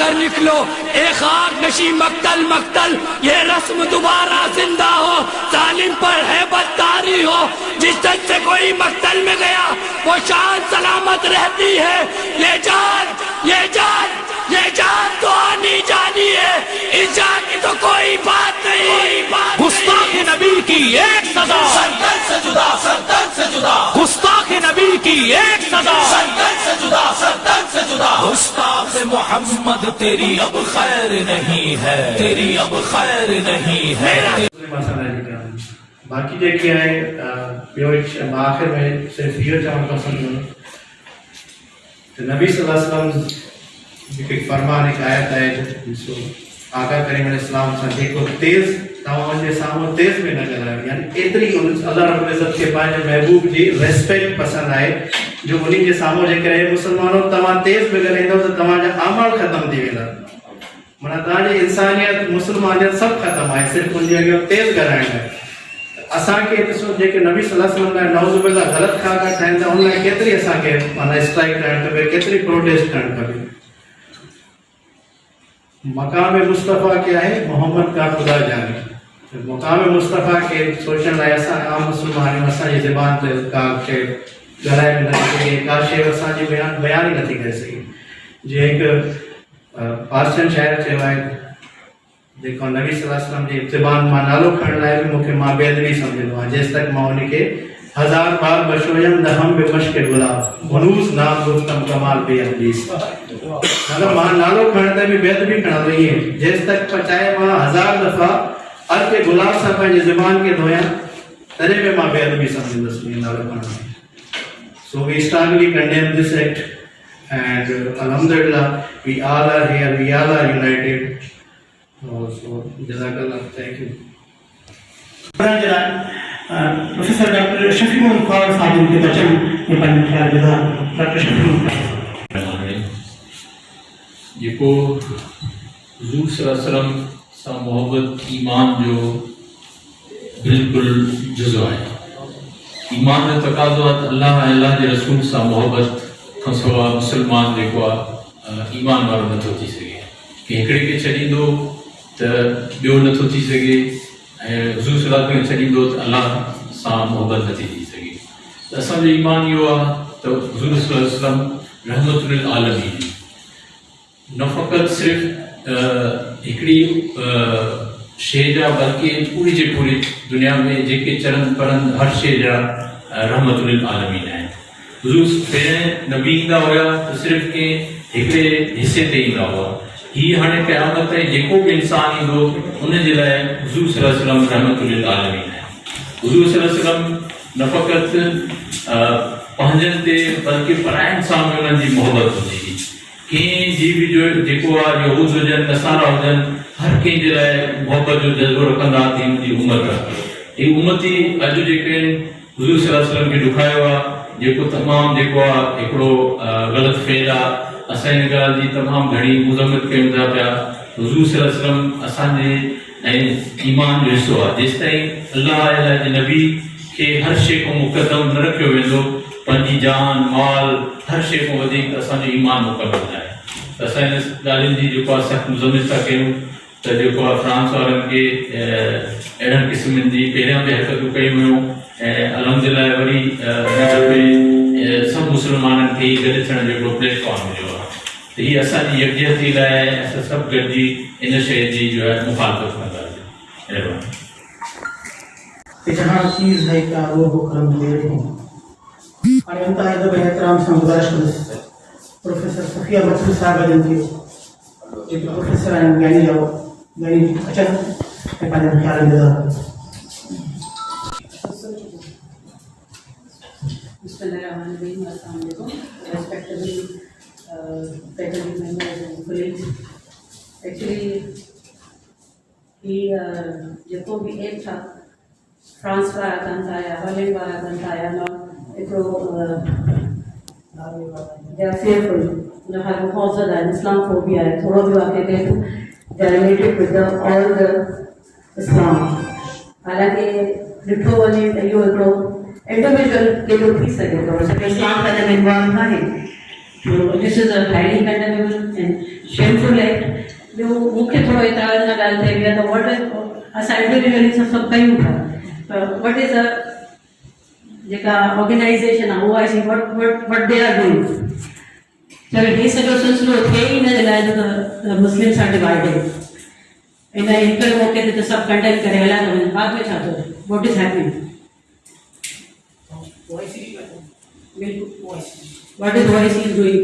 कर निकलो। एक खाक नशी मक्तल मक्तल ये रस्म दोबारा जिंदा हो, जालिम पर है बदकारी हो। जिस दिन से कोई मक्तल में गया वो शान सलामत रहती है। ये जान तो आनी जानी है, इस जान की तो कोई बात नहीं। गुस्ताख नबी की एक सदा, सरदर्द से जुदा, सरदर्द से जुदा। गुस्ताख नबी की एक सदा, सरदर्द से जुदा, सरदर्द से जुदा। गुस्ताख मोहम्मद तेरी अब खैर नहीं है, तेरी अब खैर नहीं है। बाकी जेके आहे आखिर में सिर्फ इहो चवणु पसंदि कंदुमि त नबी सल्लल्लाहु अलैहि वसल्लम जेके फरमान हिकु आयत आहे ॾिसो आका करीम अलैहिस्सलाम सां जेको तेज़ तव्हांजे साम्हूं तेज़ में न ॻाल्हायो, यानी एतिरी अल्लाह रब्बुल इज़्ज़त खे पंहिंजे महबूब जी रिस्पेक्ट पसंदि आहे जो उन्हनि जे साम्हूं जेकॾहिं मुस्लमानो तव्हां तेज़ में ॻाल्हाईंदव त तव्हांजा अमल ख़तमु थी वेंदा। माना तव्हांजी इंसानियत मुस्लमानियत सभु ख़तमु आहे, सिर्फ़ु उनजे अॻियां तेज़ ॻाल्हाइणु आहे। असांखे ॾिसो जेके नबी सल्लल्लाहु अलैहि वसल्लम लाइ नौज़ुबिल्लाह ग़लति खाका ठाहिनि था, उन लाइ केतिरी असांखे माना स्ट्राइक करणु खपे, केतिरी प्रोटेस्ट करणु खपे। मकाम मुस्तफ़ा क्या है, मोहम्मद का खुदा जाने। मकाम मुस्तफ़ा के सोचण लाइ असां आम मुस्लमान असांजी ज़बान ते का खे ॻाल्हाए नथी सघे, का शइ असांजी बयान ई नथी करे सघे। जीअं हिकु पार्सियन शाइर चयो आहे, जेको नबी सल्लल्लाहु अलैहि वसल्लम जी ज़बान मां नालो खणण लाइ बि मूंखे मां बेदबी सम्झंदो आहियां, जेसि तक मां उनखे 1000 बार बशोयम न हम बे मश्क गुलाब मनूस नाम गुफ्तम कमाल बे हदीस। मतलब मां नालो खणण ते बि बेदबी खणंदो ईअं, जेसि तक चाहे मां 1000 दफ़ा अर्के गुलाब सां पंहिंजी ज़बान खे धोयां तॾहिं बि मां बेदबी सम्झंदुसि नालो खणण में। So we strongly condemn this act and alhamdulillah we all are here, we all are united. So jazakallah, thank you. Professor doctor Shafiul Khaur sahab के बचन ये पढ़ने ख्याल विदा डॉक्टर शफीउल जेको हुज़ूर सल्लल्लाहु अलैहि वसल्लम सां मोहब्बत ईमान जो बिल्कुलु जुज़ो आहे। ईमान जो तक़ाज़ो आहे त अल्लाह ऐं अल्लाह जे रसूल सां मोहब्बत खां सवाइ मुस्लमान जेको आहे ईमान वारो नथो थी सघे। कि हिकिड़े खे छॾींदो त ॿियो नथो थी सघे, ऐं हुज़ूर सल्लल्लाहु अलैहि वसल्लम छॾींदो त अल्लाह सां मोहब्बत नथी थी सघे। त असांजो ईमान इहो आहे त हुज़ूर सल्लल्लाहु अलैहि वसल्लम रहमतुल आलमीन न फ़क़ति सिर्फ़ु हिकिड़ी शइ जा बल्कि पूरी जे पूरी दुनिया में जेके चरन पढ़नि हर शइ जा रहमतुल आलमीन आहिनि। हुज़ूर पहिरें नबी ईंदा हुया त सिर्फ़ु कंहिं हिकिड़े हिसे ते ईंदा हुआ। हीअ हाणे क़यामत ताईं जेको बि इंसानु ईंदो उनजे लाइ हुज़ूर सल्लल्लाहु अलैहि वसल्लम रहमतुल आलमीन आहे। हुज़ूर सल्लल्लाहु अलैहि वसल्लम न फ़क़ति पंहिंजनि ते बल्कि परायनि सां बि उन्हनि जी मोहबत हूंदी हुई। कंहिं जी बि जो जेको आहे यहूद हुजनि नसारा हुजनि, हर कंहिं जे लाइ मोहबत जो जज़्बो रखंदा थी मुंहिंजी उमत आहे। हीअ उमती अॼु जेके हुज़ूर सल्लल्लाहु अलैहि वसल्लम खे ॾुखायो आहे, जेको तमामु जेको आहे हिकिड़ो ग़लति फेल आहे। असां इन ॻाल्हि जी तमामु घणी मुज़म्मत कयूं था पिया। हुज़ूर सल्लल्लाहु अलैहि वसल्लम असांजे ऐं ईमान जो हिसो आहे। जेसि ताईं अल्लाह जे नबी खे हर शइ खां मुक़दम न रखियो वेंदो, पंहिंजी जान माल हर शइ खां वधीक असांजो ईमान मुकमल आहे। त असां इन ॻाल्हियुनि जी जेको आहे सख़्तु मुज़म्मत था कयूं त जेको आहे फ्रांस वारनि खे अहिड़नि क़िस्मनि जी पहिरियां बि हरकतूं कयूं हुयूं, ऐं अल्हम्दुलिल्लाह वरी सभु मुस्लमाननि खे गॾु थियण जो हिकिड़ो प्लेटफॉर्म मिलियो आहे। त हीअ असांजी यकजहती लाइ असां सभु गॾिजी इन शइ जी जो आहे मुखालफ़त कंदासीं। कि जहाँ चीज़ है क्या वो हुक्म दे रहे हैं। और उनका अदब एहतराम से गुजारिश करूँ प्रोफेसर सफिया बच्चू साहब जिनके एक प्रोफेसर हैं ज्ञानी जाओ ज्ञानी अचन के पास ख्याल दिया। Bismillahirrahmanirrahim. Assalamualaikum. Respectable faculty members and colleagues. Actually, जितो भी एक था फ्रांस वारा कनि था या हॉलैंड वारा कनि था या हिकिड़ो they are fearful, have also the Islamophobia है, थोड़ा भी वाक़ई थे they are related with all the Islam। हालांकि ॾिठो वञे त इहो हिकिड़ो इंडिविजुअल केॾो थी सघे थो, इस्लाम कॾहिं इन्वॉल्व न आहे। So this is a highly condemnable and shameful आहे। ॿियो मूंखे थोरो एतिराज़ न ॻाल्हि थिए वई आहे त वॉट असां इंडिविजुअली सभु कयूं था, वट इज़ अ जेका ऑर्गेनाइज़ेशन आहे उहा आहे वट दे आर डूइंग। चलो हे सॼो सिलसिलो थिए ई न लाइ त मुस्लिम्स आर डिवाइडेड। इन हिकड़े मौक़े ते त सभु कंडेम करे हलिया था वञनि, बाद में छा थो थिए, what is happening, what is voice is doing,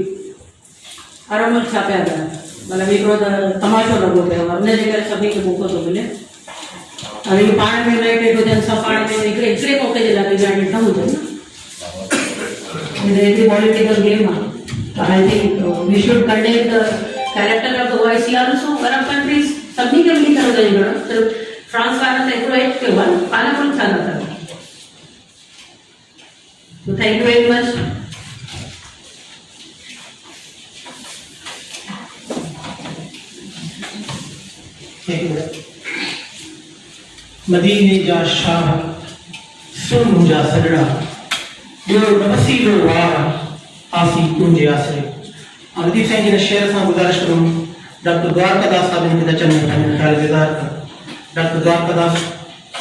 आराम छा पिया कनि, मतिलबु हिकिड़ो त तमाशो लॻो पियो आहे, हुनजे करे सभिनी खे मौक़ो थो मिले। अगरि इहे पाण में यूनाइटेड हुजनि, सभु पाण में हिकिड़े मौक़े जे लाइ यूनाइटेड न हुजनि न, हेॾी पॉलिटिकल गेम आहे। I think we should condemn the character of the OIC also. Arab countries सभी के मिली करो गए बड़ा, सिर्फ फ्रांस वाला तो एक रोएट के वाला पाना कौन चाला था। So thank you very much. मदीने जा शाह सुन मुझा सजड़ा यो नवसी जो वार आसी तुंहिंजे आसरे। अदीप साईं जी शेर सां गुज़ारिश करूं डॉक्टर द्वारकादास साहब इनके चरण में ख्याल गुजार कर। डॉक्टर द्वारकादास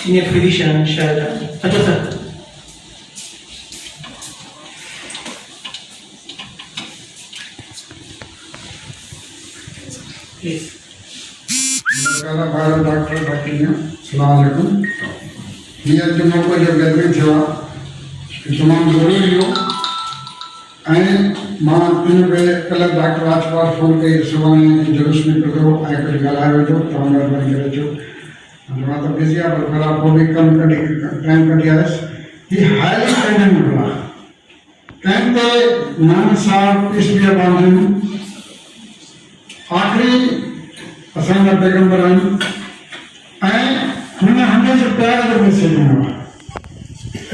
सीनियर फिजिशियन शायद अच्छा सर। प्लीज डॉक्टर बकीया अस्सलाम वालेकुम। हींअर जो मौक़ो जो गैदरिंग थियो आहे तमामु ज़रूरी हो ऐं मां टिनि बजे कल्ह डॉक्टर राजपाल फ़ोन कई सुभाणे जुलूस निकिरंदो ऐं कुझु ॻाल्हाए वेठो तव्हां महिरबानी करे अचो। मां त बिज़ी आहे पर भला पोइ बि कमु कढी टाइम कढी आयुसि। हीअ हाईली कंडेम्ड आहे। तंहिं ते नाना साहब पिछले बांधनि आख़िरी असांजा पैगंबर आहिनि ऐं हुन हमेशह प्यार जो मैसेज ॾिनो आहे,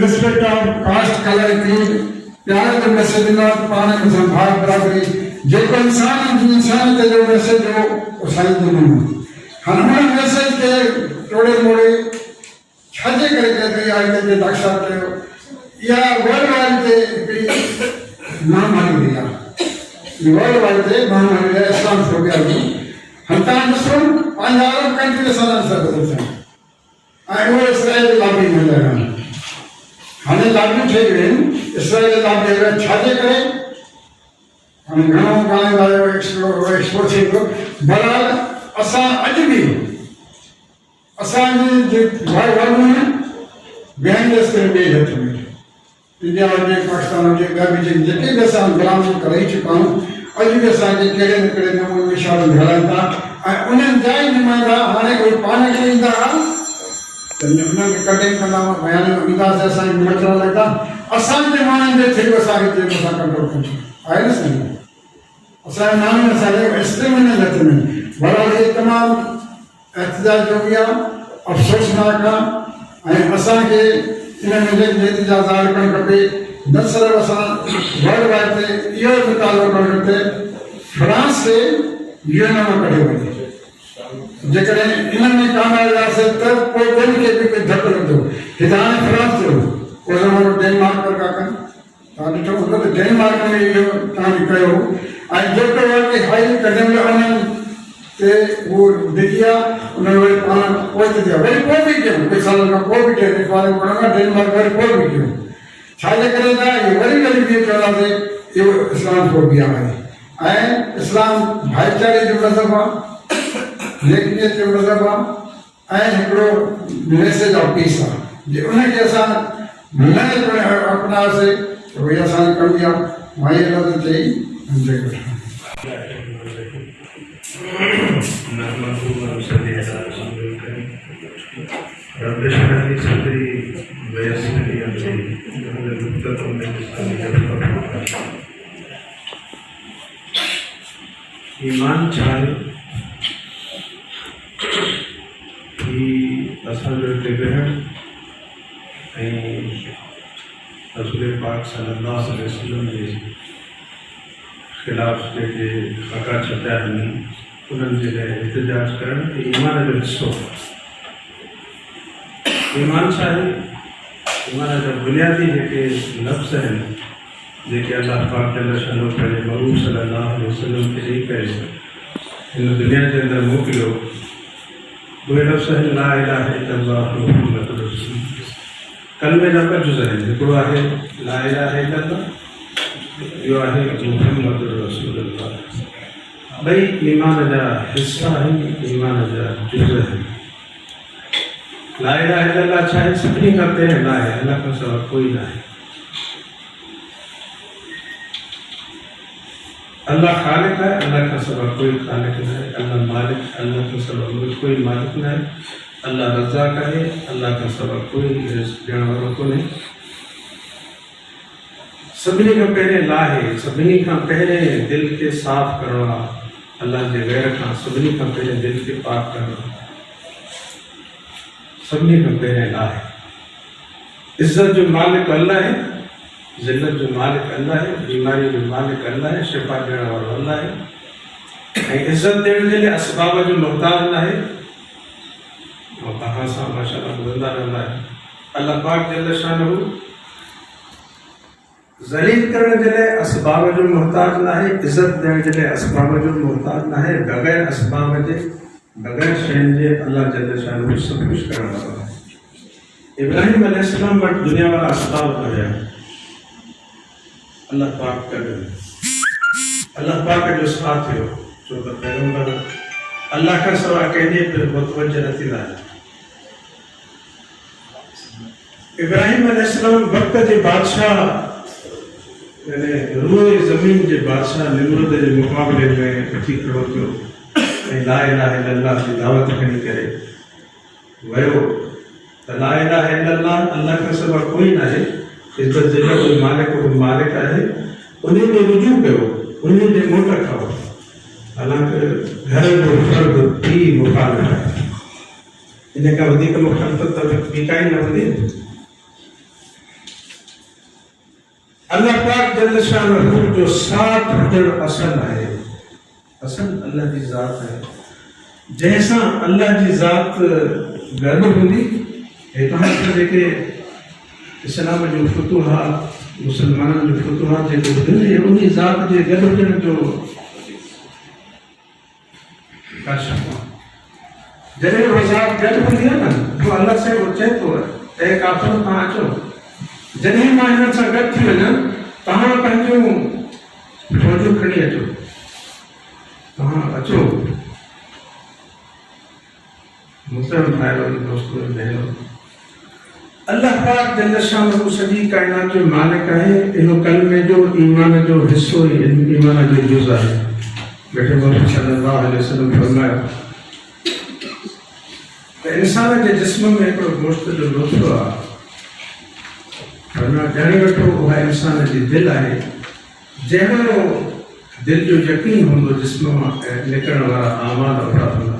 respect of cast colour creed, प्यार जो मैसेज ॾिनो आहे, पाण में संभाल बराबरी जेको इंसान ते जो मैसेज हो उहो साईं ॾिनो। हाणे हुन मैसेज खे टोड़े मोड़े छाजे करे कई आहे हिते डॉक्टर साहब चयो इहा वर्ल्ड वाइड ते हिकिड़ी नाम हली वई आहे, वर्ल्ड वाइड ते नाम हली वई आहे इस्लाम फोबिया जी। हम तव्हां ॾिसो पंहिंजा अरब कंट्री सां बदिल थिया ऐं उहे इसराइल जे लाइ बि मिलिया आहिनि। हाणे लाॻू ठही वियूं आहिनि इसराइल लाइ छाजे करे हाणे घणो ॻाल्हाईंदा एक्सपोर्ट थिए थो। बहरहाल असां अॼु बि असांजी जे घर आहिनि बिहाइंड द स्क्रीन ॿिए हथ में इंडिया हुजे पाकिस्तान हुजे ॿिया बि जेके बि असां गुलामी करे चुका आहियूं अॼु बि असांखे कहिड़े न कहिड़े नमूने इशारो हलाइनि था ऐं उन्हनि जा ई नुमाइंदा हाणे कोई पाण खे ईंदा त उन्हनि खे कॾहिं कंदा बयान ईंदासीं असांखे मचण लॻंदा असांजे माण्हुनि जे थिए असांखे चए असां कंट्रोल कयूं आहे न साईं। असांजे माण्हुनि असांजे एक्सट्रीमिनल हथ में बहरहाल इहे तमामु एहतजाज जो बि आहे, अफ़सोसनाक आहे ऐं असांखे इन में एहतजाज करणु खपे। न सिर्फ़ु असां वर्ल्ड वाइड ते इहो मुतालो करणु खपे फ्रांस खे यूएन मां कढे वञे। जेकॾहिं इन में कान आयासीं त पोइ ॿियनि खे बि कोई धकु लॻंदो। हिते हाणे फ्रांस थियो उहो ज़मानो डेनमार्क पर का कनि तव्हां ॾिठो हूंदो त डेनमार्क में इहो तव्हां कयो ऐं जेको वटि हाई कढियल उन्हनि ते उहो डिॼी आहे उन्हनि वरी पाण पोइ ते थिया वरी पोइ बि कयूं कुझु सालनि खां पोइ बि कयो पढ़ंदा डेनमार्क वरी पोइ बि कयूं छाजे करे त इहो वरी बि चवंदासीं इहो इस्लाम फोबिया आहे ऐं इस्लाम भाईचारे जो मज़हब आहे, नेकीअत जो मज़हब आहे ऐं हिकिड़ो मैसेज ऑफ पीस आहे। जे उनखे असां न अपनायोसीं त भई असांजी कमी आहे। मां इहे लफ़्ज़ चई ईमान चाहे कि असांजो ग्रहण ऐं रसूल पाक सल्लल्लाहु अलैहि वसल्लम जे ख़िलाफ़ जेके ख़ाका छपिया आहिनि उन्हनि जे लाइ एहतजाज करणु ईमान जो हिसो। ईमान छा आहे? ईमान जा बुनियादी जेके लफ़्ज़ आहिनि जेके अल्लाह पाक जल शानो पंहिंजे महबूब सल्लल्लाहु अलैहि वसल्लम खे ॾेई करे हिन दुनिया जे अंदरि मोकिलियो उहे लफ़्ज़ आहिनि ला इलाहा इल्लल्लाह मुहम्मद रसूल। कलमे जा 5 जुज़ आहिनि, हिकिड़ो आहे ला इलाहा इल्लल्लाह, ॿियो आहे मुहम्मद रसूलुल्लाह। ॿई ईमान जा हिस्सा आहिनि, ईमान जा जुज़ आहिनि। ला इलाहा इल्लल्लाह छा आहे? सभिनी खां पहिरियों ला आहे, अल्लाह खां सवाइ कोई न आहे। अल्लाह खालिक है, अल्लाह का सवा कोई खालिक न है। अल्लाह मालिक, अल्लाह का सवा कोई मालिक न है। अल्लाह रज़ाक है, अल्लाह का सवा कोई रिज़्क़ ॾियण वारो कोन्हे। सभिनी खां पहिरें ला आहे, सभिनी खां पहिरें दिलि खे साफ़ करणो आहे। अल्लाह जे गैर खां सभिनी खां पहिरें दिलि खे पाक करणो आहे। सभिनी खां पहिरें ला आहे। इज़्ज़त जो मालिक अल्लाह है, ज़िल्लत जो मालिक अल्लाह है, बीमारी जो मालिक अल्लाह है, शिफ़ा ॾियण वारो अल्लाह है। ऐं इज़्ज़त ॾियण जे लाइ असबाब जो मुहताज न आहे। ऐं तव्हां सां माशाअल्लाह ॿुधंदा रहंदा आहियो। अल्लाह पाक जल शानहू ज़लील करण जे लाइ असबाब जो मुहताज न आहे, इज़्ज़त ॾियण जे लाइ असबाब जो मुहताज न आहे। बग़ैर असबाब जे, बग़ैर शयुनि जे अल्लाह जल शानहू सभु कुझु करण वारो आहे। इब्राहिम अलैहिस्सलाम वटि दुनिया वारा असबाब हुया, अल्लाह पाक कर अल्लाह पाक जो साथ हुयो। छो त पैगम्बर अल्लाह खां सवाइ कंहिंजे बि मुतवज्जह न थींदा आहिनि। इब्राहिम अलैहिस्सलाम वक़्त जे बादशाह यानी रूए ज़मीन जे बादशाह निमरूद जे मुक़ाबले में अची खड़ो थियो ऐं ला इलाहा इल्लल्लाह जी दावत खणी करे वियो त ला इलाहा इल्लल्लाह अल्लाह खां सवाइ कोई न आहे। इज़्ज़त जे लाइ कोई मालिक आहे, उन में रुजू कयो, उन जे मोट खाओ। हालांकि घर जो फर्द भी मुखालिफ़ आहे, इन खां वधीक मुखालिफ़त त ॿी काई न हूंदी। अल्लाह पाक जल शानहू जो साथ हुजण असल आहे। असल अल्लाह जी ज़ात आहे, जंहिंसां अल्लाह जी ज़ात गॾु हूंदी। हितां जेके इस्लाम जो फतूहात, मुसलमाननि जो फतूहात जेको हुजनि, उन ज़ात जे गॾु हुजण जो जॾहिं उहा ज़ात गॾु हूंदी आहे न, तो अल्लाह सां उहो चए थो ऐं काफ़िर तव्हां अचो। जॾहिं मां हिननि सां गॾु थी वञा, तव्हां पंहिंजूं फ़ौजूं खणी अचो, तव्हां अचो। मुस्लिम भाइरो दोस्तो भेणो, अल्लाह पाक जल शानहू सॼी काइनात जो मालिक आहे। इहो कलमे जो ईमान जो हिस्सो, ईमान जो जुज़ आहे। बेटे मोहम्मद सल्लल्लाहु अलैहि वसल्लम फरमायो त इंसान जे जिस्म में हिकिड़ो गोश्त जो लुत्फ़ आहे। फरमायो ॼाणे वठो उहा इंसान जी दिलि आहे। जहिड़ो दिलि जो यकीन हूंदो, जिस्म मां निकिरण वारा आमाल ओड़ा हूंदा।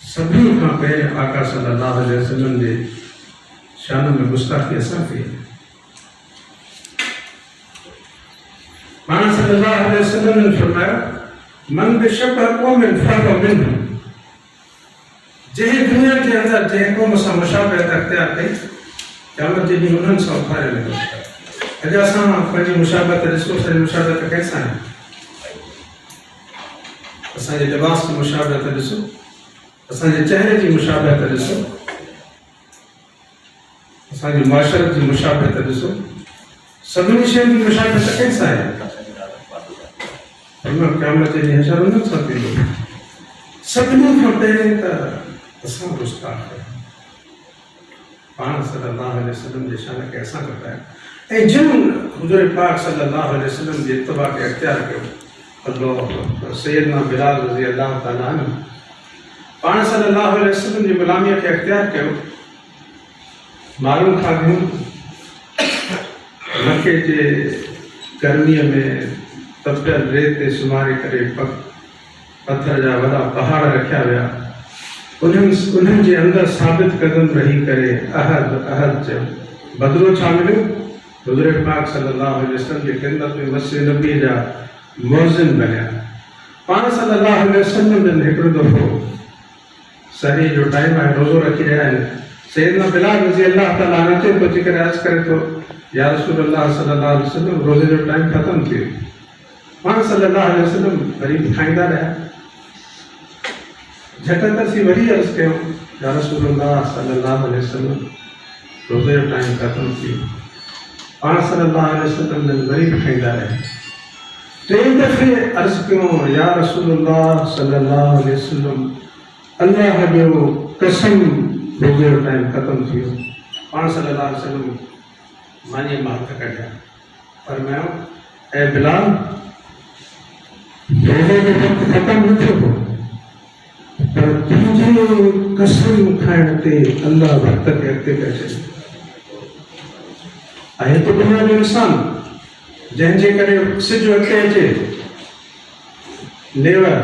सभिनी खां पहिरें आका सल्लल्लाहु अलैहि वसल्लम जे शान में गुस्ताखी असां कई। पाण सल्लल्लाहु अलैहि वसल्लम ने फरमाया मन बिशबह क़ौमिन फहुव मिन्हुम। जंहिं दुनिया जे अंदरि जंहिं क़ौम सां मुशाबहत अख़्तियार कई, क़यामत जे ॾींहुं उन्हनि सां उथारे वेंदो। अॼु असां पंहिंजी मुशाबहत ॾिसो, असांजी मुशाबहत कंहिंसां आहे? असांजे लिबास जी मुशाबहत ॾिसो, असांजे चेहरे की मुशाबहत ॾिसो, असांजी माशरत की मुशाबहत ॾिसो। सभिनी शयुनि जी मुशाबहत कंहिंसां आहे? क़यामत जे ॾींहुं हशर उन्हनि सां थींदो। सभिनी खां पहिरें त असां गुस्ताख़ आहियूं। पाण सल्लल्लाहु अलैहि वसल्लम जे शान खे असां घटायो ऐं जिन हुज़ूर पाक सल्लल्लाहु अलैहि वसल्लम जे इत्तिबा खे अख़्तियार कयो। अल्लाहु अकबर। सैयदना बिलाल रज़ी अल्लाह ताला अन्हु पाण सल्लल्लाहु अलैहि वसल्लम जी ग़ुलामीअ खे अख़्तियार कयो। मालूम खाधियूं, मके जे गर्मीअ में तपियल रेत ते सुम्हारे करे पत्थर जा वॾा पहाड़ रखिया विया। उन्हनि जे अंदरि साबित कदम रही करे अहद अहद चयो। बदिलो छा मिलियो? हुज़ूर पाक सल्लल्लाहु अलैहि वसल्लम जे क़िदमत में मस्जिद नबी जा मुअज़्ज़िन बनिया। पाण सल्लल्लाहु अलैहि वसल्लम जन हिकिड़ो दफ़ो सहरी जो टाइम आहे, रोज़ो रखी रहिया आहिनि। सैयदना बिलाल रज़ी अल्लाह ताला अन्हु ते पहुची करे अर्ज़ करे थो, या रसूल अल्लाह सल्लल्लाहु अलैहि वसल्लम रोज़े जो टाइम ख़त्म थियो। पाण सल्लल्लाहु अलैहि वसल्लम वरी बि खाईंदा रहिया। झट त असीं वरी अर्ज़ु कयूं या रसूलल्लाह सल्लल्लाहु अलैहि वसल्लम रोज़े जो टाइम ख़तमु थी वियो। पाण सल्लल्लाहु अलैहि वसल्लम जन वरी बि खाईंदा रहिया। टे दफ़े अर्ज़ु कयूं या रसूलल्लाह सल्लल्लाहु अलैहि वसल्लम अल्लाह जो कसम रोज़े जो टाइम ख़तमु थी वियो। पाण सल्लल्लाहु अलैहि वसल्लम मानी मां हथ कढिया फरमायो ऐं बिलाल रोज़े जो वक़्तु ख़तमु न थियो हो पर तुंहिंजे कसम खाइण ते अल्लाह वक़्त खे अॻिते पिया चई। आहे त दुनिया जो इंसान जंहिंजे करे सिज अॻिते अचे लेवर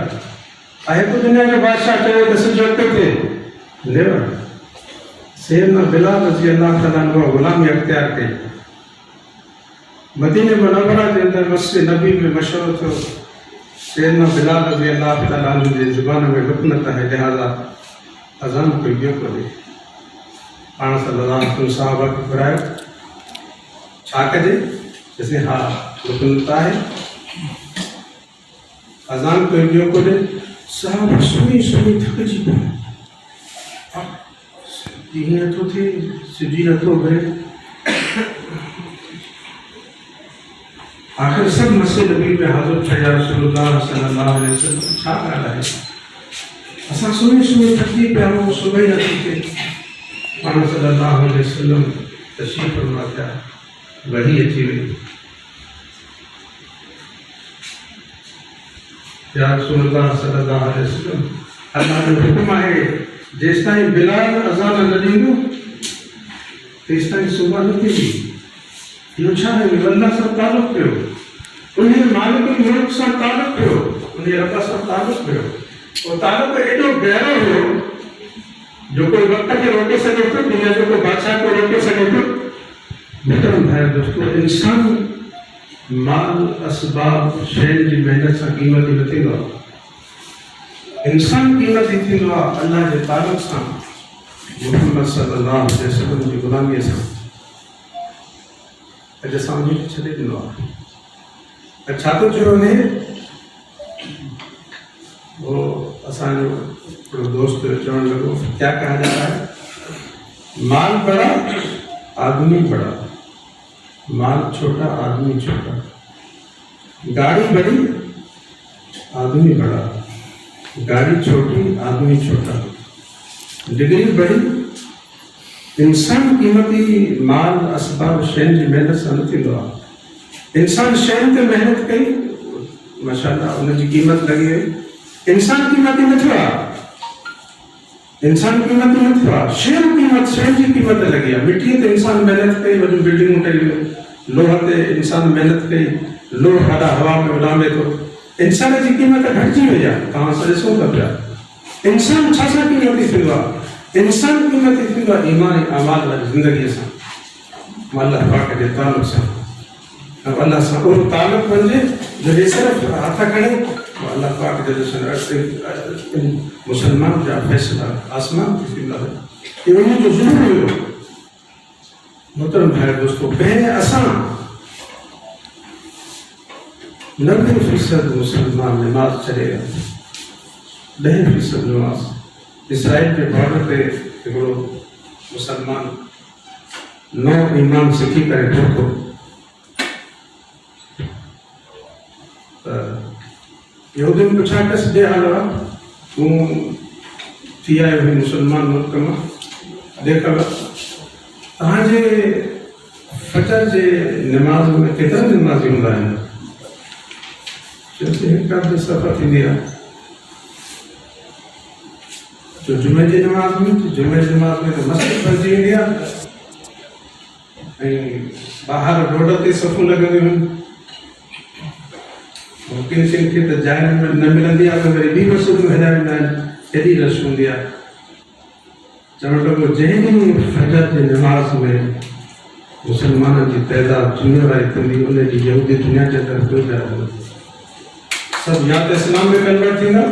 आहे त दुनिया जो बादशाह चयो त सिज अॻिते थिए लेवर। सैयदना बिलाल रज़ी अल्लाह ताला अन्हु ग़ुलामी अख़्तियार कई। मदीने मुनव्वरा जे अंदरि मस्जिद नबी में मशवरो थियो सैयदना बिलाल रज़ी अल्लाह ताला अन्हु जी ज़ुबान में लुकनत है लिहाज़ा अज़ान कोई ॿियो कोन्हे। पाण सल्लल्लाहु अलैहि वसल्लम सहाबा खे घुरायो छा कजे चइसि हा लुकनत आहे अज़ान कोई ॿियो कोन्हे। साहब सुनी सुनी थकिजी पिया हीअं नथो थिए सिजी नथो भरे। आख़िर सभु मस्जिद नबी में हाज़िर थिया रसूलुल्लाह सल्लल्लाहु अलैहि वसल्लम छा ॻाल्हि आहे असां सुनी सुनी थकी पिया आहियूं सुबुह ई नथी थिए। पाण सल्लल्लाहु अलैहि वसल्लम तशरीफ़ फरमा थिया वही अची वई या रसूलुल्लाह सल्लल्लाहु अलैहि वसल्लम अल्लाह जो हुक्म आहे जेसिताईं बिलाल अज़ान न ॾींदो तेसिताईं सुबुह न थींदी। इहो छा आहे अल्लाह सां तालुक़ पियो उन मालिक मुल्क सां तालुक़ पियो उन रब सां तालुक़ पियो। उहो तालुक़ एॾो गहरो हुयो जो कोई वक़्त खे रोके सघे थो दुनिया जो कोई बादशाह को रोके सघे थो। मोहतरम भाई दोस्तों इंसान माल असबाब शयुनि जी महिनत सां क़ीमती न थींदो आहे। इंसान क़ीमती थींदो आहे अल्लाह जे तालुक़ सां मुहम्मद सल्लल्लाहु अलैहि वसल्लम जी ग़ुलामीअ सां। अॼु असां उनखे छॾे ॾिनो आहे। छा थो चयो वञे वो असांजो हिकिड़ो दोस्त चवणु लॻो क्या कहा जा रहा है माल बड़ा आदमी बड़ा माल छोटा आदमी छोटा गाड़ी बड़ी आदमी बड़ा गाड़ी छोटी आदमी छोटा डिग्री बड़ी इंसान क़ीमती माल असबाब शयुनि जी महिनत सां न थींदो आहे। इंसान शयुनि ते महिनत कई माशाअल्लाह उनजी क़ीमत लॻी वई। इंसान क़ीमती न थियो आहे इंसान क़ीमती न थियो आहे शयुनि जी क़ीमत लॻी आहे। मिटीअ ते इंसान महिनत कई वॾियूं बिल्डिंगूं ठहियूं लोह ते इंसान महिनत कई लोह ॾाढा हवा में उॾामे थो इंसान जी क़ीमत घटिजी वई आहे। तव्हां सां ॾिसो था पिया इंसान छा सां क़ीमती थींदो आहे। इंसान क़ीमती थींदो आहे ईमान अमाल वारी ज़िंदगीअ सां अल्लाह पाक जे तालुक़ सां। अल्लाह सां उहो तालुक़ बणिजे जॾहिं सिर्फ़ु हथ खणे अल्लाह पाक जो मुसलमान जा फ़ैसिला आसमान थी थींदा इहो उन जो ज़रूरु हुयो। मोहतरम भाई दोस्तों पहिरें असां 90% मुसलमान नमाज छॾे विया 10% नमाज इसराइल के बॉर्डर पे हिकिड़ो मुसलमान नओं ईमान सिखी करे पहुतो त यहूदियुनि पुछा कस ॾे हाल तूं थी आयो हुई मुसलमान मुल्क मां ॾेख तव्हांजे फजर जे नमाज़ में केतिरा नमाज़ी हूंदा आहिनि चयोसि हिकु अधु सफ़ा थींदी आहे तो जुमे जी नमाज़ में तो मस्जिद भरिजी वेंदी आहे ऐं ॿाहिरि रोड ते सफ़ूं लॻंदियूं आहिनि किन किन खे त जाइ न मिलंदी आहे त वरी ॿी मस्जिदूं हलिया वेंदा आहिनि एॾी रश हूंदी आहे। चवणु लॻो जंहिं ॾींहुं फजर जी नमाज़ में मुसलमाननि जी तइदाद दुनिया वारी थींदी उन जी यहूदी दुनिया जे अंदरि कोई न रहंदो सभु या त इस्लाम में कन्वर्ट थींदा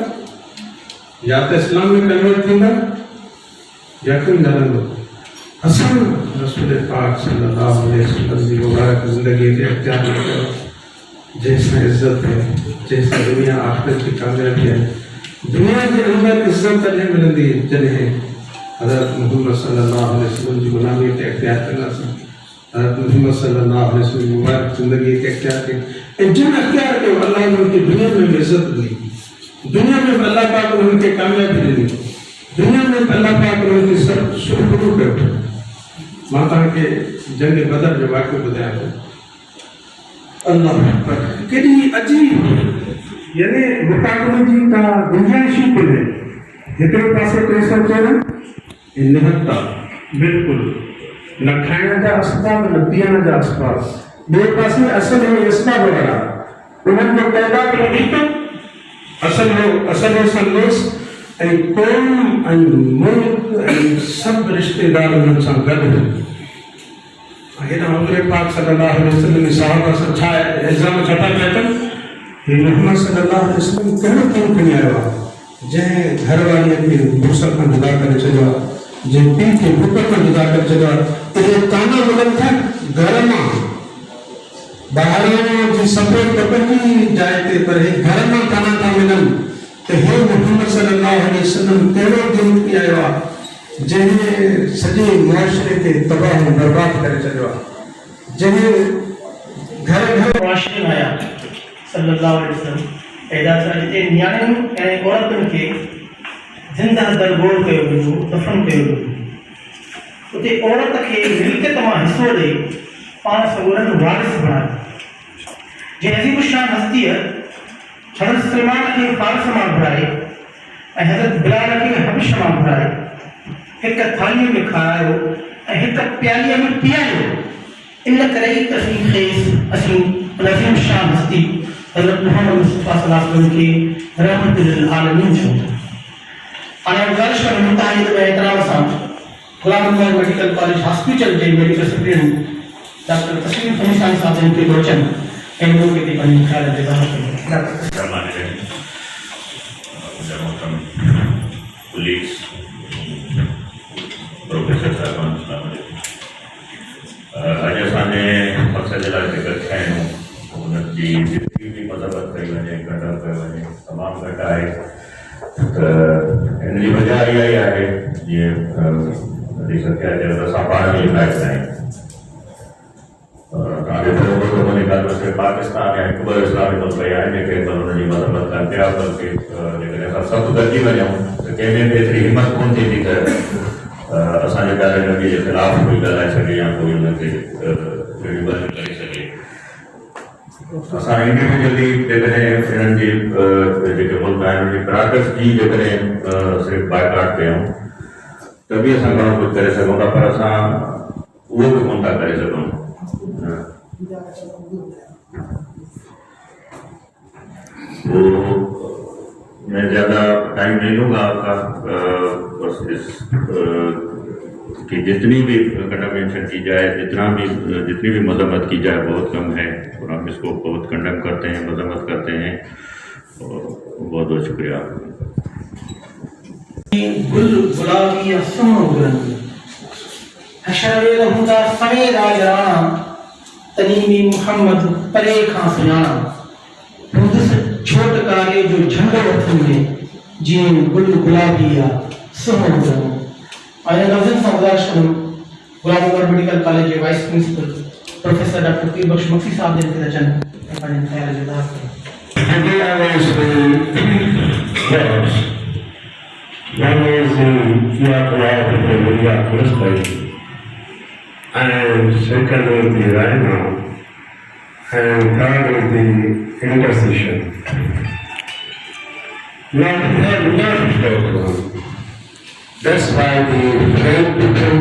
या त इस्लाम में कन्वर्ट थींदा या कोई न रहंदो। असां रसूल पाक सल्लल्लाहु अलैहि वसल्लम जी मुबारक ज़िंदगी खे इख्तियार न कयो जैसा इज्जत है, जैसा दुनिया आखिरत की कामयाबी है, दुनिया के अंदर इज्जत तॾहिं मिलंदी जॾहिं हज़रत मुहम्मद सल्लल्लाहु अलैहि वसल्लम जी गुलामी खे इख्तियार कंदासीं। हज़रत मुहम्मद सल्लल्लाहु अलैहि वसल्लम जी मुबारक ज़िंदगी खे इख्तियार कई, ऐं जिन इख्तियार कयो अल्लाह ने उनखे दुनिया में भी इज्जत ॾिनी, दुनिया में भी अल्लाह पाक उनखे कामयाबी ॾिनी, दुनिया में भी अल्लाह पाक उनखे सभु सुरखुरू कयो। मां तव्हांखे जंग बदर जो वाक़ियो ॿुधायां थो। अल्लाह अकबर, केॾी अजीब, यानी मुक़ाबले जी का गुंजाइश ही कोन्हे। हिकिड़े पासे 314 निहत्ता बिल्कुलु न खाइण जा असबाब न पीअण जा असबाब, ॿिए पासे असल है असबाब वारा, उन्हनि जो तइदाद वधीक, असल हो संदेश ऐं क़ौम ऐं मुल्क ऐं सभु रिश्तेदार उन्हनि सां गॾु। हेॾा हुज़ूर पाक सल्लल्लाहु अलैहि वसल्लम सहाबा सां छा इल्ज़ाम छा था पिया कनि, हे मुहम्मद सल्लल्लाहु अलैहि वसल्लम कहिड़ो कमु खणी आयो आहे, जंहिं घरवारीअ खे मुड़ुस खां जुदा करे छॾियो आहे, जंहिं पीउ खे पुट खां जुदा करे छॾियो आहे। इहे ताना मिलनि था घर मां, ॿाहिरां जी सफ़र कपंदी जाइ ते, पर हे घर मां ताना था मिलनि त हे मुहम्मद सल्लल्लाहु अलैहि वसल्लम कहिड़ो दिन थी आयो आहे जंहिं सॼे मुआशरे खे तबाह ऐं बर्बाद करे छॾियो आहे, जंहिं घर घर मुआशरे आया सल्लल्लाहु अलैहि वसल्लम पैदा थिया, जिते नियाणियुनि ऐं औरतुनि खे ज़िंदा दरगोर कयो वेंदो, दफ़न कयो वेंदो। उते औरत खे मिल्कियत मां हिसो ॾेई पाण सगोरनि वारिस बणायो। जंहिं अज़ीम शान हस्तीअ हज़रत सलमान खे फारस मां घुराए ऐं हज़रत बिलाल खे हबश मां घुराए, हिक थालीअ में खारायो ऐं हिक प्यालीअ में पीआरियो। इन करे ई असीं उन अज़ीम शान हस्ती हज़रत मोहम्मद मुस्तफ़ा सल्लल्लाहु अलैहि वसल्लम के रहमत लिल आलमीन चवंदा। हाणे गुज़ारिश करणु मुताहिद में एतिराम सां गुलाम अहमद मेडिकल कॉलेज हॉस्पिटल जे मेडिकल सुप्रिटेंडेंट डॉक्टर तस्लीम फनीसान साहब जिन खे लोचन ऐं उन्हनि खे पंहिंजे ख़्याल ते ज़ाहिर प्रोफेसर साहबान अॼु असांजे मक़सद लाइ जेका थिया आहियूं उन्हनि जी जेतिरी बि मज़बत कई वञे, कदर कयो वञे, तमामु घटि आहे। त हिन जी वजह इहा ई आहे, जीअं ॾिसी सघिया चयो त असां पाण में लाइक़ आहियूं। तव्हांखे ख़बर हूंदो वञे ॻाल्हि पाकिस्तान या हिकु ॿ इस्लामी मुल्क आहिनि जेके हुनजी मज़बत कनि पिया, बल्कि जेकॾहिं असां सभु गॾिजी वञूं त कंहिंमें बि एतिरी हिमत कोन थींदी त असांजे ॻाल्हि नबी जे ख़िलाफ़ कोई ॻाल्हाए सघे या कोई हुनखे बंदि करे सघे। असां इंडिविजुअली जेकॾहिं हिननि जी जेके मुल्क आहिनि उनजी प्रैक्टिस जी जेकॾहिं सिर्फ़ु बाइकाट कयूं त बि असां घणो कुझु करे सघूं था, पर असां उहो बि कोन था करे सघूं। मैं ज़्यादा टाइम नहीं लूँगा आपका, बस इस कि जितनी भी कंडमनेशन की जाए, जितनी भी मजम्मत की जाए बहुत कम है, और हम इसको बहुत कंडम करते हैं, मजम्मत करते हैं, और बहुत बहुत शुक्रिया। गुल गुलाबी असमोगन हशरे रहूंदा फरे राजराणा तनीमी मोहम्मद परे खां सुञाणा। हुंदस छोटकारे जो झंडो हथ में जीअं गुल गुलाबी आहे सुमोगन। आया लफ्ज़न सां गुज़ारिश करूं गुलाम अहमद मेडिकल कॉलेज के vice principal professor doctor P Bakhsh Maksi sahab जिन खे अचनि ऐं पंहिंजे ख़्याल जो इज़हार कनि। One is Yakuya Christ, and second is the Rhino, and third is the intercession. Now we have learned that. That's why the brave people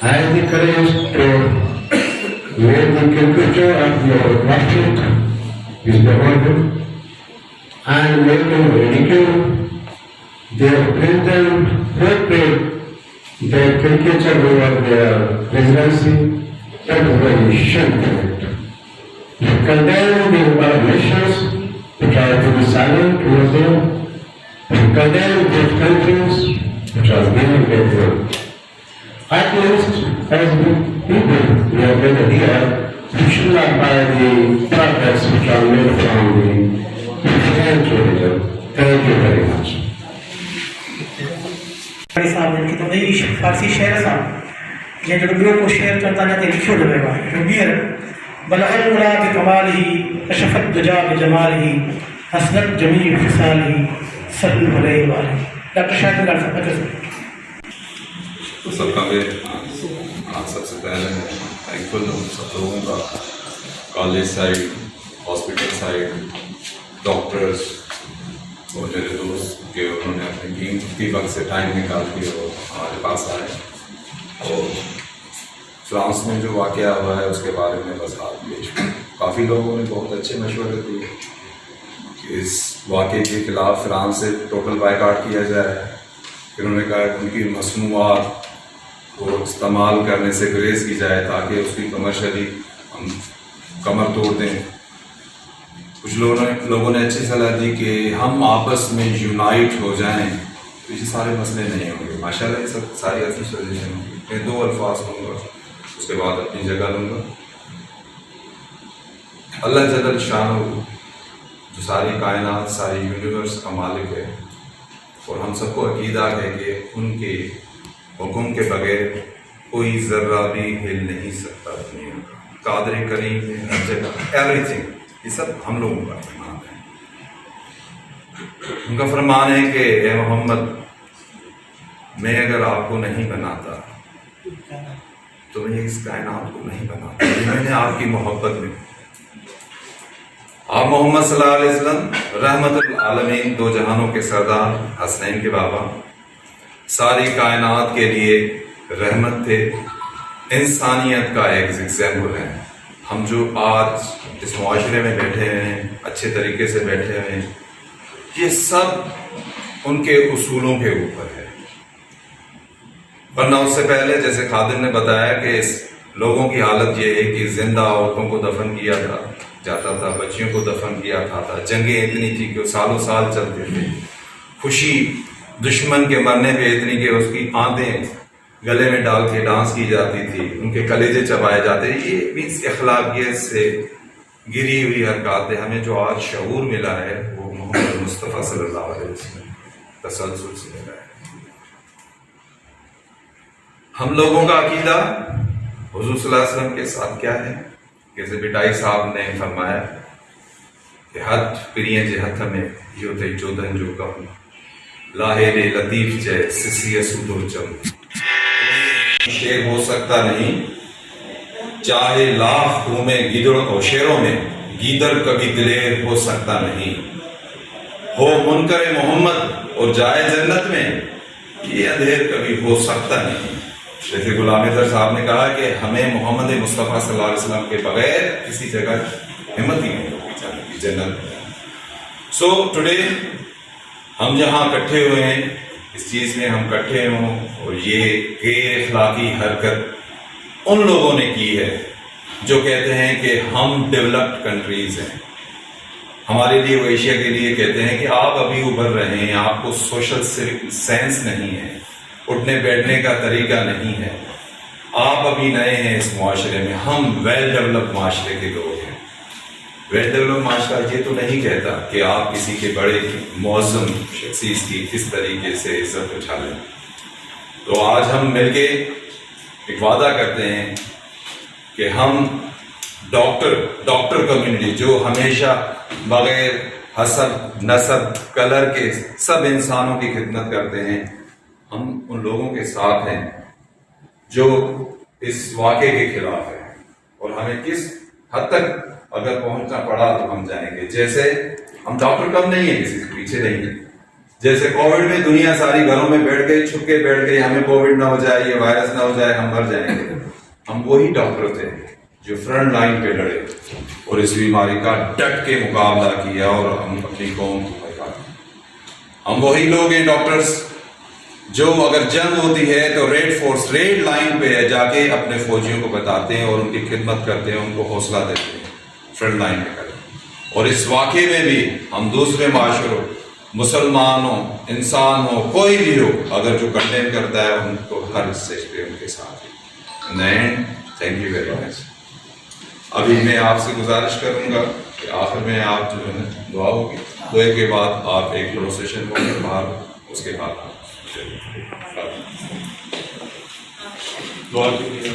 have the courage to make the caricature of your prophet, his devotion, and make them ridicule. They have printed portrait their caricature over their presidency. That is very shameful. To condemn the Arab nations, to try to be silent towards them, to condemn those countries which are very grateful. At least, as people we have gathered here, we should not buy the products which are made from the fan tourism. Thank you very much. साहब की तो नहीं फारसी शेर साहब ये जो video को share करता ना ते लिखो देगा जो बियर बलगल उला के कमाल ही अशफत दुजा के जमाल ही हसनत जमी फिसाल ही सल्लल्लाहु अलैहि वाले डॉक्टर शाकिर खान साहब तो सबका मैं सबसे पहले थैंकफुल हूँ सब लोगों का, college side, hospital side, doctors और मेरे दोस्त के उन्होंने अपनी कीमती वक्त से टाइम निकाल के वो हमारे पास आए और फ्रांस में जो वाक़या हुआ है उसके बारे में बस आप पेश। काफ़ी लोगों ने बहुत अच्छे मशवरे दिए कि इस वाक़े के ख़िलाफ़ फ्रांस से टोटल बायकॉट किया जाए। फिर उन्होंने कहा कि उनकी मसनूआत को इस्तेमाल करने से गुरेज की जाए ताकि उसकी कमर्शली हम कमर तोड़ दें। कुछ लोगों ने अच्छी सलाह दी कि हम आपस में यूनाइट हो जाएं तो ये सारे मसले नहीं होंगे। माशाल्लाह ये सब सारी अच्छी सजेशन होंगी। मैं 2 अल्फाज लूँगा उसके बाद अपनी जगह लूँगा। अल्लाह जल्ल शान जो सारी कायनात सारी यूनिवर्स का मालिक है और हम सबको अकीदा है कि उनके हुक्म के बगैर कोई ज़र्रा भी हिल नहीं सकता दुनिया का। कादिर करीम है हर जगह, एवरीथिंग, ये सब हम लोगों का फरमान है। उनका फरमान है कि ए मोहम्मद, मैं अगर आपको नहीं बनाता तो मैं इस कायनात को नहीं बनाता। मैंने आपकी मोहब्बत में आप मोहम्मद सल्लल्लाहु अलैहि वसल्लम रहमतुल आलमीन, 2 जहानों के सरदार, हसनैन के बाबा, सारी कायनात के लिए रहमत थे, इंसानियत का एक एग्जाम्पल है। हम जो आज इस मुआशरे में बैठे हैं, अच्छे तरीके से बैठे हुए हैं, ये सब उनके उसूलों के ऊपर है। वरना उससे पहले जैसे खादिम ने बताया कि इस लोगों की हालत ये है कि जिंदा औरतों को दफन किया जाता था, बच्चियों को दफन किया था, जंगें इतनी थी कि सालों साल चलते थे, खुशी दुश्मन के मरने पे इतनी कि उसकी आंतें गले में डाल के डांस की जाती थी, उनके कलेजे चबाए जाते। ये मीन्स अखलाकियत से गिरी हुई हरकत। हमें जो आज शऊर मिला है वो मोहम्मद मुस्तफ़ा सल्लल्लाहु अलैहि वसल्लम तसल्सल से मिला है। हम लोगों का अकीदा हुजूर सल्लल्लाहु अलैहि वसल्लम के साथ क्या है? जैसे बिटाई साहब ने फरमाया कि हथ प्रिय जे हथ में यो थे चौधन जो कम लाहे रे लतीफ जय सिसिय सुदो चम। शेर हो सकता नहीं चाहे लाख में गिदड़ और शेरों में गीदड़ कभी दिलेर हो सकता नहीं। हो मुनकर मोहम्मद और जाए जन्नत में ये अंधेर कभी हो सकता नहीं। जैसे गुलाम हैदर साहब ने कहा कि हमें मोहम्मद मुस्तफ़ा सल्लल्लाहु अलैहि वसल्लम के बगैर किसी जगह हिम्मत ही नहीं होगी जाने की जन्नत में। सो टुडे हम जहाँ इकट्ठे हुए हैं, इस चीज़ में हम इकट्ठे हों और ये गैर अखलाकी हरकत उन लोगों ने की है जो कहते हैं कि हम डेवलप्ड कंट्रीज हैं। हमारे लिए, वो एशिया के लिए कहते हैं कि आप अभी उभर रहे हैं, आपको सोशल सेंस नहीं है, उठने बैठने का तरीका नहीं है, आप अभी नए हैं इस मुआशरे में। हम वेल डेवलप्ड माशरे के लोग हैं। वेल डेवलप्ड माशरा ये तो नहीं कहता कि आप किसी के बड़े मौज़म शख्सियत की किस तरीके से इज्जत उछालें। तो आज हम मिलके एक वादा करते हैं कि हम डॉक्टर कम्युनिटी जो हमेशा बगैर हसब नसब कलर के सब इंसानों की खिदमत करते हैं, हम उन लोगों के साथ हैं जो इस वाक़े के खिलाफ है और हमें किस हद तक अगर पहुंचना पड़ा तो हम जाएंगे। जैसे हम डॉक्टर कम नहीं है, किसी के पीछे नहीं है। जैसे कोविड में दुनिया सारी घरों में बैठ गई, छुप के बैठ गई, हमें कोविड ना हो जाए, ये वायरस ना हो जाए, हम मर जाएंगे। हम वही डॉक्टर थे जो फ्रंट लाइन पे लड़े और इस बीमारी का डट के मुकाबला किया और हम अपनी कौम को बचा। हम वही लोग हैं डॉक्टर्स जो अगर जंग होती है तो रेड लाइन पे जाके अपने फौजियों को बताते हैं और उनकी खिदमत करते हैं, उनको हौसला देते हैं, फ्रंट लाइन पे करें। और इस वाक़े में भी हम दूसरे माशरों, मुसलमान हो, इंसान हो, कोई भी हो, अगर जो कंडेम करता है उनको हर स्टेज पे उनके साथ। Thank you very much. अभी मैं आपसे गुजारिश करूंगा कि आखिर में आप जो है ना दुआ होगी, दुआ के बाद आप एक प्रोसेशन होंगे बाहर, उसके बाद दुआ के लिए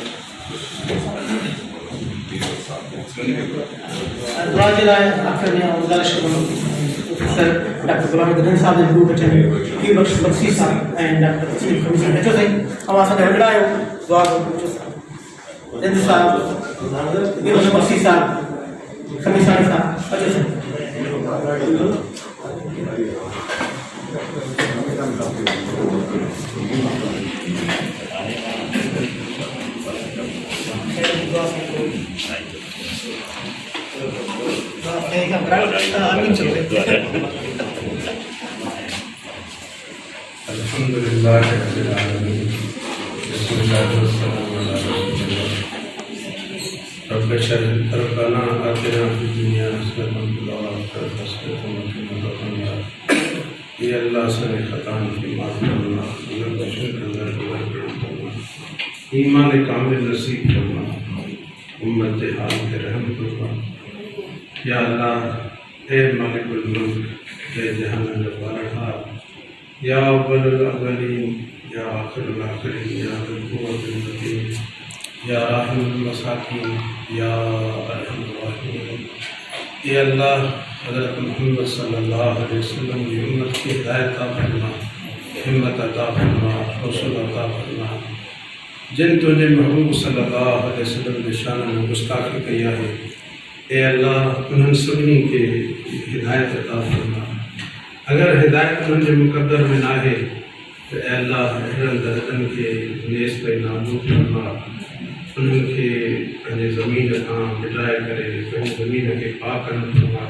Professor Dr. Ghulam Nabi Saab ने ग्रुप अटेंड की बख्शी साहब एंड डॉक्टर चीफ कमिश्नर हेचो साईं अवां सां गॾु आहियो दुआ करो जज साहब ये बख्शी साहब कमिश्नर साहब अचो साईं अल्हम्दुलिल्लाह रब्बिल आलमीन बिस्मिल्लाहिर रहमानिर रहीम रब्बना आतिना फिद दुनिया हसनतन व फिल आखिरति हसनतन व क़िना अज़ाबन नार। या अल्लाह सने खतान की माफ़ करना, बशर अंदर करना, ईमान कामिल नसीब करना, उम्मत हाल के रहम करना। या अल्लाह ए मालिकुल मुल्क, ए जहान जब्बार, या अव्वलुल अव्वलीन, या आखिरुल आखिरीन, या ज़ुल क़ुव्वतिल मतीन, या राहिमुल मसाकीन, या अरहमुर राहिमीन। या अल्लाह हज़रत मुहम्मद सल्लल्लाहु अलैहि वसल्लम की उम्मत की हिदायत अता फरमा, हिम्मत अता फरमा, हौसला अता फरमा। जिन तुझे महबूब सल्लल्लाहु अलैहि वसल्लम के शान में गुस्ताखी कई है, ए अल्लाह उन्हनि सभिनी खे हिदायत अता फरमा। अगर हिदायत उन्हनि मुक़द्दर में ना है तो ए अल्लाह अहिड़नि दर्जनि खे नेस पे नाबूद फरमा, उन्हनि खे पंहिंजे ज़मीन खां मिटाए करे पंहिंजी ज़मीन खे पाक फरमा।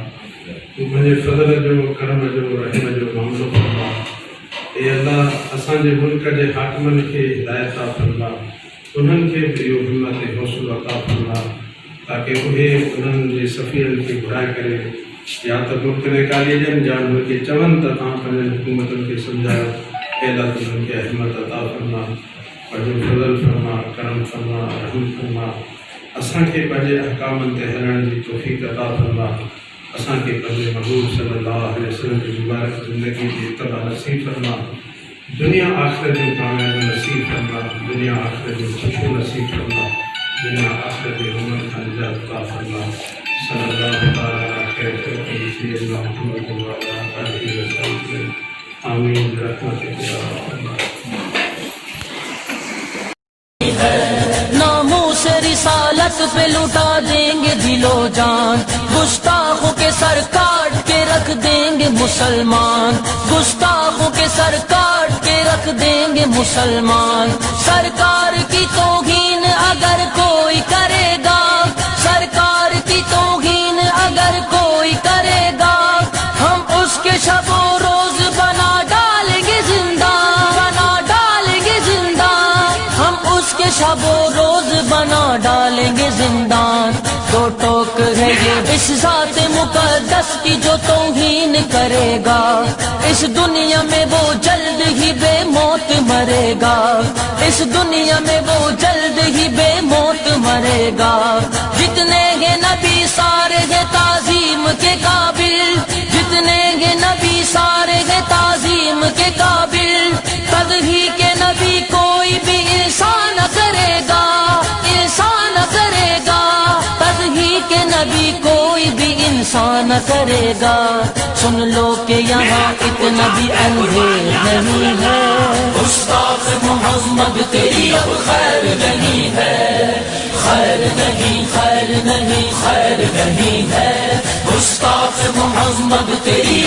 तू पंहिंजे फज़ल जो, करम जो, रहम जो मामिलो फरमा। ए अल्लाह असांजे मुल्क जे हाकिमनि खे हिदायत अता फरमा, उन्हनि खे बि इहो हिम्मत ऐं हौसलो अता फरमा ताकि उहे उन्हनि जे सफ़ीरनि खे घुराए करे या त मुल्क में काली ॾियनि या उनखे चवनि त तव्हां पंहिंजनि हुकूमतुनि खे सम्झायो। ए अल्लाह तू उन्हनि खे हिम्मत अता फरमा, पंहिंजो फज़ल फरमा, करम फरमा, रहम फरमा। असांखे पंहिंजे अहकामनि ते हलण जी तौफ़ीक़ अता फरमा। असांखे पंहिंजे महबूब सल्लल्लाहु अलैहि वसल्लम जी मुबारक ज़िंदगी जी इत्तिबा नसीब फरमा। दुनिया आख़िरत जी कामयाबी नसीब फरमा, दुनिया आख़िरत जी ख़ुशी नसीब फरमा, दुनिया आख़िरत जी उम्र खां निजात अता फरमा। सल्लल्लाहु तआला अलैहि सय्यिदना मुहम्मद व अला आलिहि व सल्लम। आमीन रहमतिक या अरहम। नामों से रिसालत पे लुटा देंगे दिलो जान, गुस्ताखों के सर काट के रख देंगे मुसलमान, गुस्ताखों के सर काट के रख देंगे मुसलमान। सरकार की तौहीन अगर कोई करेगा, सरकार की तौहीन अगर कोई करेगा, हम उसके शबो रोज बना डालेंगे जिंदा, बना डालेंगे जिंदा, हम उसके शबो रोज बना डालेंगे जिंदान। दो टोक है ये इस ज़ात मुक़द्दस की जो तौहीन करेगा, इस दुनिया में वो जल्द ही बेमौत मरेगा, इस दुनिया में वो जल्द ही बेमौत मरेगा। जितने हैं नबी सारे हैं ताज़ीम के काबिल, जितने हैं नबी सारे हैं ताज़ीम के काबिल। तदही के नबी कोई भी इंसान करेगा, इंसान करेगा, तदही के नबी कोई भी इंसान करेगा। सुन लो कि यहाँ इतना भी अंधेर नहीं है, गुस्ताख मोहम्मद तेरी अब खैर नहीं है, खैर नहीं, खैर नहीं, खैर नहीं है, गुस्ताख मोहम्मद तेरी